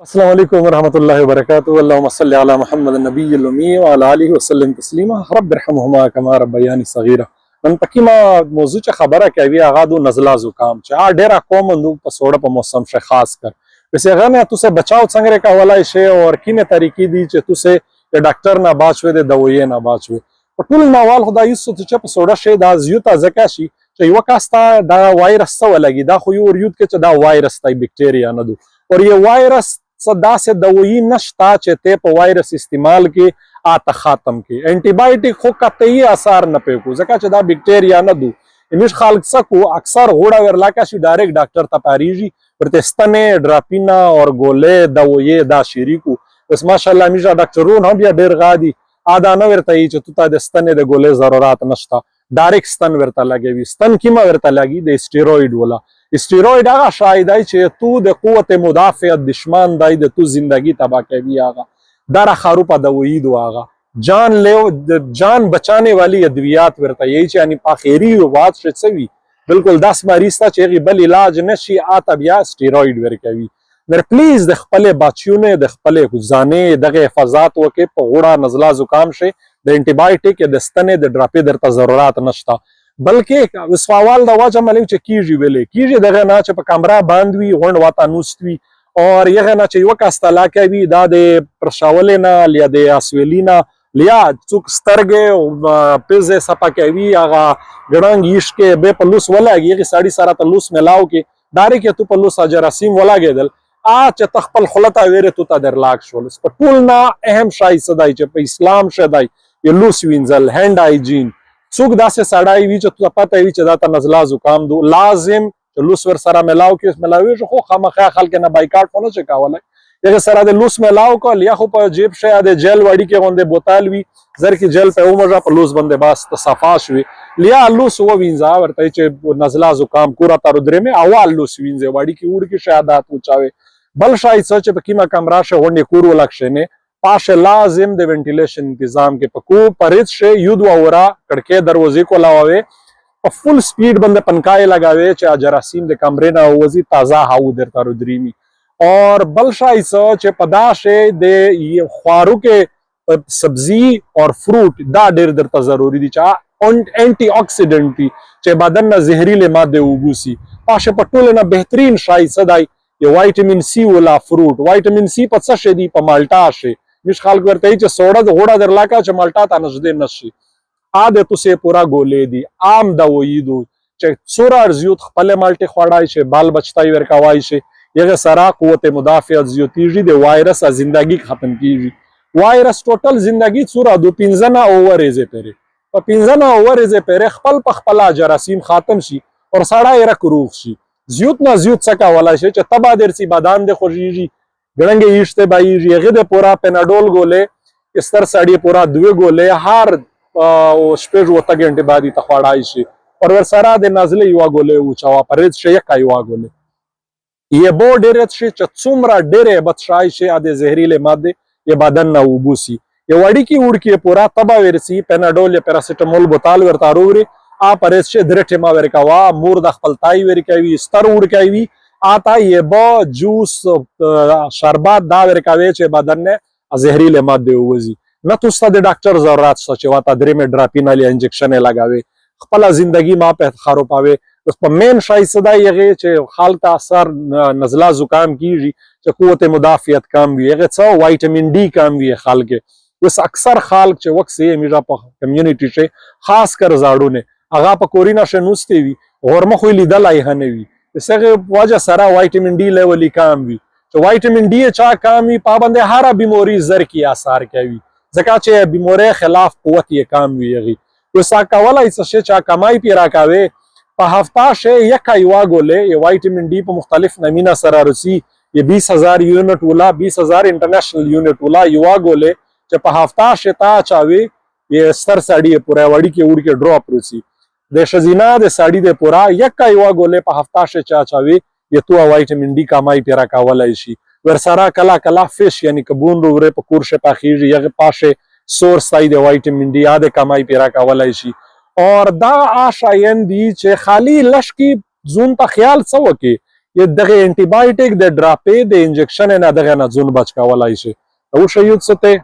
अस्सलाम वालेकुम वरहमतुल्लाहि वबरकातुहू। अल्लाहुम्मा सल्लि अला मुहम्मद नबिय्यिल उम्मी व अला आलिहि वसल्लम तस्लीमा। रब्बिरहमहुमा कमा रब्बयानी सगीरा। नन पकीमा मौजू च खबरा कोي هغه دو نزله زکام چې ډیره کومندو په سوړه په موسم شه خاص کر ویسے هغه نه تو سے بچاو څنګه کولای شي او کینه طریقې دي چې تو سے ډاکټر نه باچوي د دوی نه باچوي په ټول نوال خدای یوسف چې په سوړه شه دا زیوتا زکا شي چې یو کاستا دا وایرس څه ولګي دا خو یو ریوت کې چې دا وایرس تای بکټیریا نه دو اور یہ وایرس صدا سے دوئی نشتا چہتے پا وائرس استعمال کی آتا ختم کی اینٹی بائیٹک خو قطعی اثار نہ پیکو زکا چہ دا بیکٹیریا نہ دو امیش خالق سکو اکثر غوڑا ورلاکا شی ڈائریکٹ ڈاکٹر تا پاریجی پرتستنے ڈراپینا اور گولے دوئی دا شیریکو بس ماشاءاللہ امیشا ڈاکٹرون ہم بیا دیر غادی آدھا نہ ورطایی چہ توتا دستنے دے گولے ضرورات نشتا ڈائریکٹ ستن ورطا لگے وی ستن کیما ورطا لگی دے اسٹیروئڈ والا استیروئڈ آغا شایدائی چه تو ده قوت مدافع دشمن دای ده تو زندگی تباہ کوي آغا دارا خاروپا دوئی دو آغا جان بچانے والی ادویات ورتا یہی چه یعنی پاخیری وات شد سوی بالکل 10 مریض تا چه بل علاج نشی آتا بیا استیروئڈ ورکوی در پلیز د خپل بچیونه د خپل ځانې دغه حفاظت وکي په غوړه نزله زکام شي د انټي بایوټیک د ستنې د ډراپې درته ضرورت نشته بلکې وسوال د واجه ملو چې کیږي ویلې کیږي دغه نه چې په کمره باندې وي غونډ واته نوستوي اور یغه نه چې یو کاستلا کوي دا د پرشاولې نه لیا د اسویلینا لیا څوک سترګې او پزه سپا کوي هغه ګړنګ یشکې به پلوس ولاږي یغه ساړي سره تلوس ملاو کې داري کې تو پلوس جراثیم ولاګېدل چې تخپل خلطه ویره تو تا درلاک شول په ټول نه اهم شای صدای چې په اسلام شدای یلوس وینځل هاند هایجین څوک داسې سړی وي چې ته پته وي چې دا ته نزله زکام دو لازم چې لوس ور سره ملاو کې ملاوي خو خامخا خلک نه بایکاټ خو نه شي کولای دغه سره د لوس ملاو کول یا خو په جیب شه د جیل وړي کې غونډه بوتال وي زر کې جیل په اومجه په لوس باندې باس تصفا شوي لیا لوس و وینځه ورته چې نزله زکام کورا تر درې مې اول لوس وینځه وړي کې وړ کې شهادت وچاوي بل شای څه چې په کیما کمره شه غونډه کور ولښنه پاش لازم د وینټیلیشن انتظام کې پکو پرېز شه یود اورا کڑکې دروازې کو لاوي په فل سپیډ باندې پنکای لگاوي چې جراثیم د کمرې نه وځي تازه هوا درته درېمي اور بل شای څه چې پداشه د خوارو کې سبزی اور فروٹ دا ډېر درته ضروری دي چې انټي اکسیډنټ دي چې بدن نه زهريله ماده وګوسي پاشه پټول نه بهترین شای صدای یو وایټامین سی ولا فروٹ وایټامین سی په څه شي دي په مالټا شي مش خلق ورته چې سوړه د غوړه درلاکا چې مالټا ته نږدې نشي عادت سے پورا گولې دي عام دوی دو چې سورا ارزیوت خپل مالټي خوړای شي بال بچتای ورکوای شي یغه سرا قوت مدافعت زیاتیږي د وایرس زندگی ختم کیږي وایرس ټوټل زندگی سورا دو پنځنه اوورېزه پره په پنځنه اوورېزه پره خپل جراثیم ختم شي اور سړی رکروغ شي زیوت نه زیوت څکا ولا شي چې تبا درسي بدن د خوږیږي گڑنگے ایشتے بائی یغید پورا پیناڈول گولے استر ساڑی پورا دوے گولے ہر شپیج وطا گھنٹے بعدی تخواڑائی شی اور ورسارا دے نازلے یوا گولے اوچاوا پرید شے یکا یوا گولے یہ بو ڈیرت شے چمرا ڈیرے بطشائی شے آدھے زہریلے مادے یہ بدن نا اوبوسی یہ وڑی کی اوڑ کی پورا تبا ورسی پیناڈول یا پیراسیٹامول بوتال ورتارو ورے آ پرید شے درٹے ما ورکاوا مور دا خپلتائی ورکاوی استر اوڑ کاوی آتا یہ با جوس شربات دا ورکاوی چې بدن نه زهريله ماده ووزي نه تو ستاسو د ډاکټر ضرورت شته چې واته درې مې ډراپینال انجکشن لګاوي خپل ژوندۍ ما په خراب پاوي اوس په مین شای صدا یغه چې حالت اثر نزله زکام کیږي چې قوت مدافعت کم وي هغه څه وایټامین ډي کم وي خلک اوس اکثر خلک چې وخت یې میرا په کمیونټي شي خاص کر زاړونه هغه په کورینا شنوستي وي غورمه خو لیدلای هنه وي اسغه وجه سره وایټامین ډي لیول کم وي چې وایټامین ډي چا کم وي پابند هر بیماری زر کی اثر کوي ځکه چې بیماری خلاف قوت یې کم وي یغي وسا کولای څه چا کمای پیرا کاوي په هفته شه یک یوا ګولې یو وایټامین ډي په مختلف نمونه سره رسی یہ 20,000 یونٹ ولا 20,000 انټرنیشنل یونٹ ولا یوا ګولې چې په هفته شه تا چاوي یہ ستر ساړي پورا وړي کې وړ کې ډراپ رسی د شزینا د ساړي د پورا یک یوا ګولې په هفته شه چا چاوي یہ تو وایټامین ډي کمای پیرا کولای شي ورسره کلا کلا فش یعنی کبون روره په کورشه پاخیږي یغه پاشه سورس تای د وایټامین ډي اده کمای پیرا کولای شي اور دا آشاین دی چې خالی لش کی زون ته خیال څه وکي یې دغه انټي بایوټیک د ډراپې د انجکشن نه دغه نه ځون بچ کولای شي او شیوت څه ته